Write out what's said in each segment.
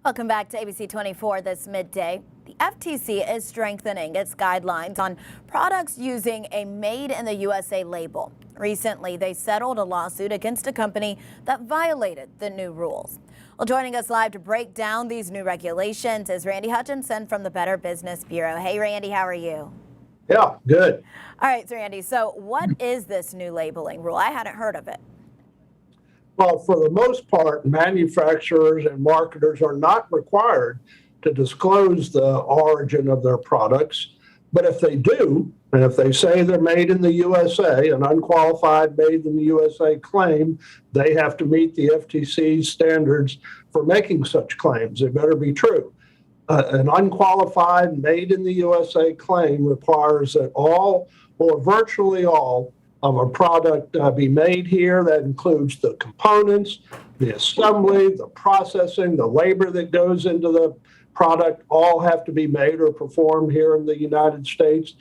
Welcome back to ABC 24 this midday. The FTC is strengthening its guidelines on products using a Made in the USA label. Recently, they settled a lawsuit against a company that violated the new rules. Well, joining us live to break down these new regulations is Randy Hutchinson from the Better Business Bureau. Hey, Randy, how are you? Yeah, good. All right, so Randy, so what is this new labeling rule? I hadn't heard of it. Well, for the most part, manufacturers and marketers are not required to disclose the origin of their products. But if they do, and if they say they're made in the USA, an unqualified made in the USA claim, they have to meet the FTC's standards for making such claims. They better be true. An unqualified made in the USA claim requires that all or virtually all of a product be made here. That includes the components, the assembly, the processing, the labor that goes into the product, all have to be made or performed here in the United States,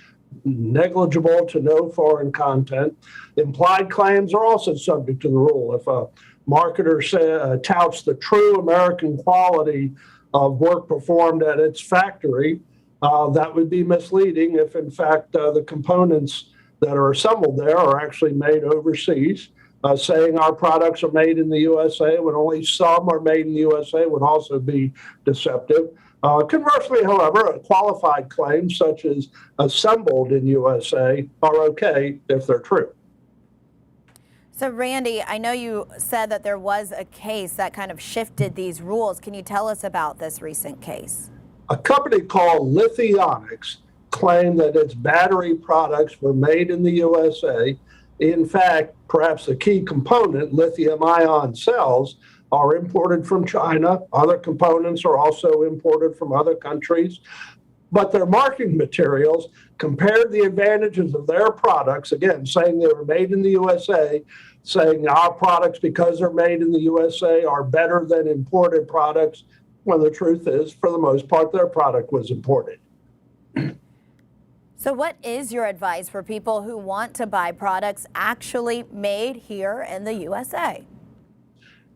negligible to no foreign content. Implied claims are also subject to the rule. If a marketer touts the true American quality of work performed at its factory, that would be misleading if in fact the components that are assembled there are actually made overseas. Saying our products are made in the USA when only some are made in the USA would also be deceptive. Conversely, however, qualified claims such as assembled in USA are okay if they're true. So, Randy, I know you said that there was a case that kind of shifted these rules. Can you tell us about this recent case? A company called Lithium Ion claimed that its battery products were made in the USA. In fact, perhaps the key component, lithium ion cells, are imported from China. Other components are also imported from other countries. But their marketing materials compared the advantages of their products, again, saying they were made in the USA, saying our products, because they're made in the USA, are better than imported products, when the truth is, for the most part, their product was imported. So what is your advice for people who want to buy products actually made here in the USA?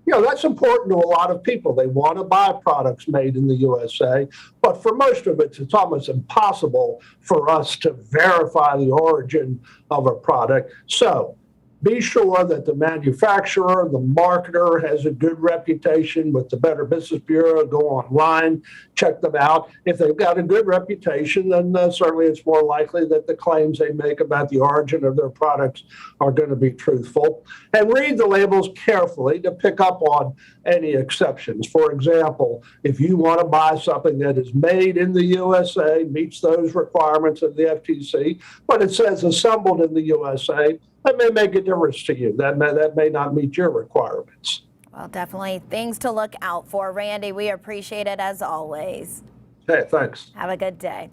You know, that's important to a lot of people. They want to buy products made in the USA, but for most of it, it's almost impossible for us to verify the origin of a product. So be sure that the manufacturer, the marketer has a good reputation with the Better Business Bureau. Go online, check them out. If they've got a good reputation, then certainly it's more likely that the claims they make about the origin of their products are going to be truthful. And read the labels carefully to pick up on any exceptions. For example, if you want to buy something that is made in the USA, meets those requirements of the FTC, but it says assembled in the USA, that may make a difference to you. That may not meet your requirements. Well, definitely things to look out for. Randy, we appreciate it as always. Hey, thanks. Have a good day.